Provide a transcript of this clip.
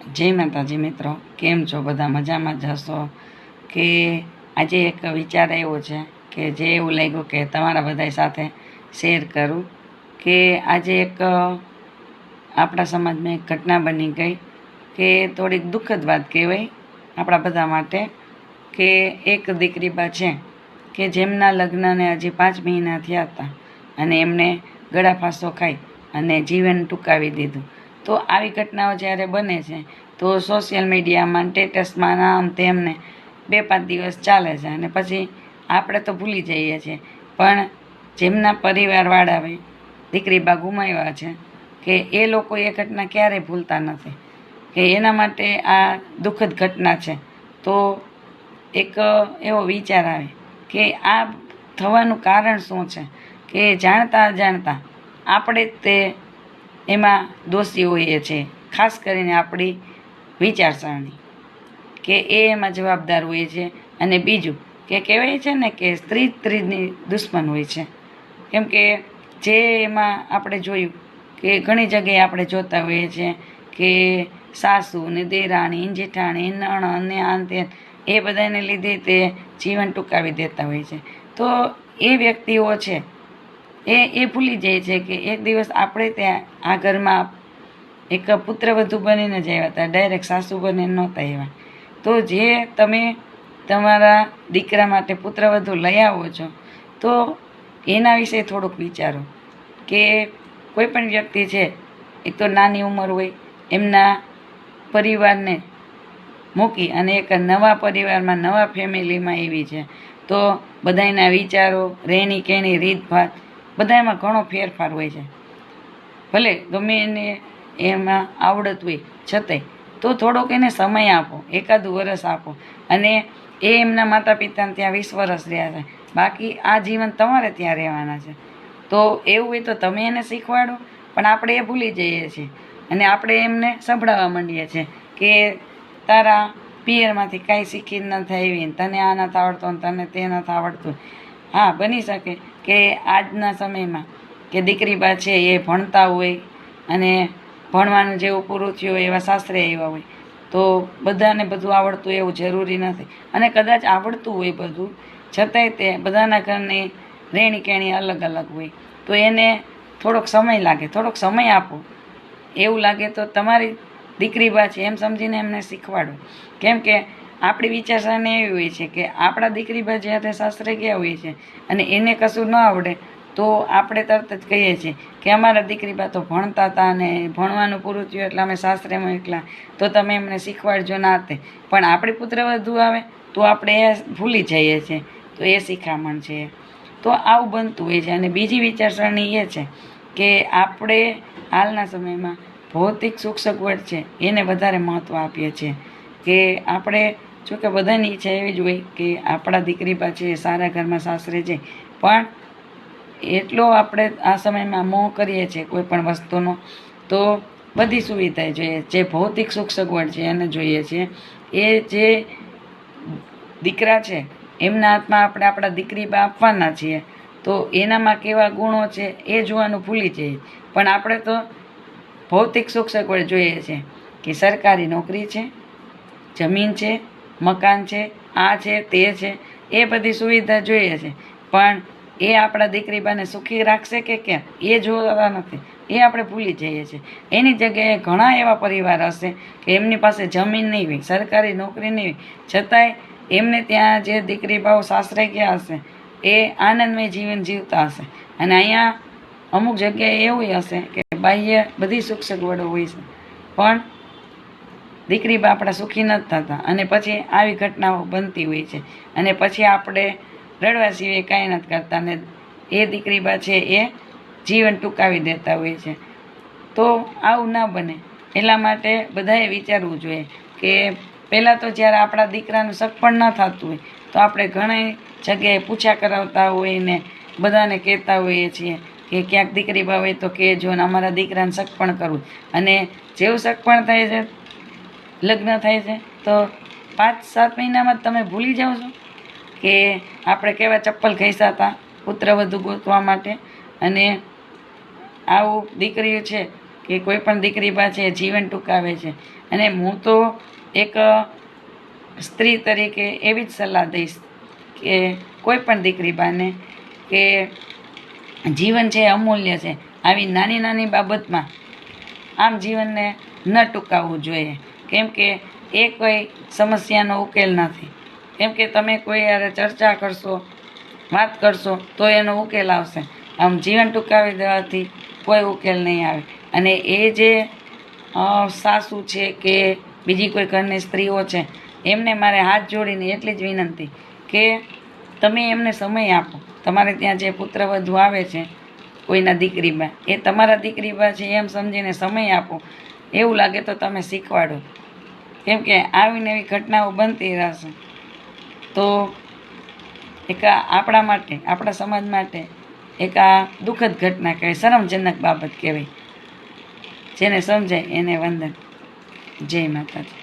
જય માતાજી મિત્રો, કેમ છો? બધા મજામાં જ હશો કે આજે એક વિચાર આવ્યો છે કે જે એવું લાગ્યું કે તમારા બધા સાથે શેર કરું કે આજે એક આપણા સમાજમાં એક ઘટના બની ગઈ કે થોડીક દુઃખદ વાત કહેવાય આપણા બધા માટે કે એક દીકરીબા છે કે જેમના લગ્નને હજી 5 મહિના થયા હતા અને એમને ગળા ફાંસો ખાઈ અને જીવન ટૂંકાવી દીધું. તો આવી ઘટનાઓ જ્યારે બને છે તો સોશિયલ મીડિયામાં સ્ટેટસમાં આમ તેમને 2-5 દિવસ ચાલે છે અને પછી આપણે તો ભૂલી જઈએ છીએ, પણ જેમના પરિવારવાળાએ દીકરીબા ગુમાવ્યા છે કે એ લોકો એ ઘટના ક્યારેય ભૂલતા નથી કે એના માટે આ દુઃખદ ઘટના છે. તો એક એવો વિચાર આવે કે આ થવાનું કારણ શું છે કે જાણતા અજાણતા આપણે તે એમાં દોષી હોઈએ છીએ, ખાસ કરીને આપણી વિચારસરણી કે એમાં જવાબદાર હોય છે. અને બીજું કે કહેવાય છે ને કે સ્ત્રીની દુશ્મન હોય છે, કેમ કે જે એમાં આપણે જોયું કે ઘણી જગ્યાએ આપણે જોતા હોઈએ છીએ કે સાસુ ને દેરાણી જેઠાણી નણંદ ને આન તે એ બધાને લીધે તે જીવન ટૂંકાવી દેતા હોય છે. તો એ વ્યક્તિઓ છે એ ભૂલી જાય છે કે એક દિવસ આપણે ત્યાં આ ઘરમાં એક પુત્રવધુ બનીને જ આવ્યા હતા, ડાયરેક્ટ સાસુ બનીને નહોતા આવ્યા. તો જે તમે તમારા દીકરા માટે પુત્રવધુ લઈ આવો છો તો એના વિશે થોડુંક વિચારો કે કોઈ પણ વ્યક્તિ છે એક તો નાની ઉંમર હોય, એમના પરિવારને મૂકી અને એક નવા પરિવારમાં નવા ફેમિલીમાં આવી છે તો બધાના વિચારો, રહેણી કહેણી, રીતભાત બધામાં ઘણો ફેરફાર હોય છે. ભલે ગમે એને એમાં આવડત હોય છતાંય તો થોડોક એને સમય આપો, 1 વર્ષ આપો. અને એ એમના માતા પિતાને ત્યાં 20 વર્ષ રહ્યા છે, બાકી આ જીવન તમારે ત્યાં રહેવાના છે. તો એવું હોય તો તમે એને શીખવાડો, પણ આપણે એ ભૂલી જઈએ છીએ અને આપણે એમને સંભળાવવા માંડીએ છીએ કે તારા પિયરમાંથી કાંઈ શીખી ન થઈ, તને આ નથી આવડતું તને તે નથી આવડતું. હા, બની શકે કે આજના સમયમાં કે દીકરીબા છે એ ભણતા હોય અને ભણવાનું જેવું પૂરું થયું હોય એવા સાસરે આવ્યા હોય તો બધાને બધું આવડતું એવું જરૂરી નથી. અને કદાચ આવડતું હોય બધું છતાંય તે બધાના ઘરની રહેણી કહેણી અલગ અલગ હોય તો એને થોડોક સમય લાગે, થોડોક સમય આપો. એવું લાગે તો તમારી દીકરીબા છે એમ સમજીને એમને શીખવાડો, કેમ કે આપણી વિચારસરણી એવી હોય છે કે આપણા દીકરીબા જ્યારે સાસરે ગયા હોય છે અને એને કશું ન આવડે તો આપણે તરત જ કહીએ છીએ કે અમારા દીકરીબા તો ભણતા હતા અને ભણવાનું પૂરું થયું એટલે અમે સાસરેમાં એકલા, તો તમે એમને શીખવાડજો ના તે. પણ આપણી પુત્રવધુ આવે તો આપણે એ ભૂલી જઈએ છીએ, તો એ શિખામણ છે. તો આવું બનતું હોય છે. અને બીજી વિચારસરણી એ છે કે આપણે હાલના સમયમાં ભૌતિક સુખ સગવડ છે એને વધારે મહત્ત્વ આપીએ છીએ કે આપણે જોકે બધાની ઈચ્છા એવી જ હોય કે આપણા દીકરીબા છે એ સારા ઘરમાં સાસરે જાય, પણ એટલો આપણે આ સમયમાં મોહ કરીએ છીએ કોઈ પણ વસ્તુનો તો બધી સુવિધા જોઈએ, જે ભૌતિક સુખ સગવડ છે એને જોઈએ છીએ. એ જે દીકરા છે એમના હાથમાં આપણે આપણા દીકરીબા આપવાના છીએ તો એનામાં કેવા ગુણો છે એ જોવાનું ભૂલી જઈએ. પણ આપણે તો ભૌતિક સુખ સગવડ જોઈએ છે કે સરકારી નોકરી છે, જમીન છે, મકાન છે, આ છે તે છે, એ બધી સુવિધા જોઈએ છે. પણ એ આપણા દીકરીબાને સુખી રાખશે કે કેમ એ જોતા નથી, એ આપણે ભૂલી જઈએ છીએ. એની જગ્યાએ ઘણા એવા પરિવાર હશે કે એમની પાસે જમીન નહીં હોય, સરકારી નોકરી નહીં હોય, છતાંય એમને ત્યાં જે દીકરીબાઓ સાસરે ગયા હશે એ આનંદમય જીવન જીવતા હશે. અને અહીંયા અમુક જગ્યાએ એવું હશે કે બાહ્ય બધી સુખ સગવડો હોય છે પણ દીકરીબા આપણા સુખી નથી થતા અને પછી આવી ઘટનાઓ બનતી હોય છે અને પછી આપણે રડવા સિવાય કાંઈ નથી કરતા ને એ દીકરીબા છે એ જીવન ટૂંકાવી દેતા હોય છે. તો આવું ના બને એટલા માટે બધાએ વિચારવું જોઈએ કે પહેલાં તો જ્યારે આપણા દીકરાનું સગપણ ન થતું હોય તો આપણે ઘણી જગ્યાએ પૂછા કરાવતા હોય ને બધાને કહેતા હોઈએ છીએ કે ક્યાંક દીકરીબા હોય તો કહેજો ને અમારા દીકરાને સગપણ કરવું. અને જેવું સગપણ થાય છે, લગ્ન થાય છે તો 5-7 મહિનામાં તમે ભૂલી જાઓ છો કે આપણે કેવા ચપ્પલ ઘસ્યા હતા પુત્રવધુ ગોતવા માટે. અને આવું દીકરીઓ છે કે કોઈ પણ દીકરી બા છે જીવન ટૂંકાવે છે. અને હું તો એક સ્ત્રી તરીકે એવી જ સલાહ દઈશ કે કોઈ પણ દીકરી બાને કે જીવન છે અમૂલ્ય છે. આવી નાની નાની બાબતમાં આમ જીવનને ન ટૂંકાવવું જોઈએ, કેમ કે એ કોઈ સમસ્યાનો ઉકેલ નથી. કેમ કે તમે કોઈ યારે ચર્ચા કરશો, વાત કરશો તો એનો ઉકેલ આવશે. આમ જીવન ટૂંકાવી દેવાથી કોઈ ઉકેલ નહીં આવે. અને એ જે સાસુ છે કે બીજી કોઈ ઘરની સ્ત્રીઓ છે, એમને મારે હાથ જોડીને એટલી જ વિનંતી કે તમે એમને સમય આપો. તમારે ત્યાં જે પુત્રવધુ આવે છે કોઈના દીકરીબા, એ તમારા દીકરીબા છે એમ સમજીને સમય આપો. એવું લાગે તો તમે શીખવાડો, કેમ કે આવીને એવી ઘટનાઓ બનતી રહેશે તો એક આપણા માટે, આપણા સમાજ માટે એક આ દુઃખદ ઘટના કહેવાય, શરમજનક બાબત કહેવાય. જેને સમજાય એને વંદન. જય માતાજી.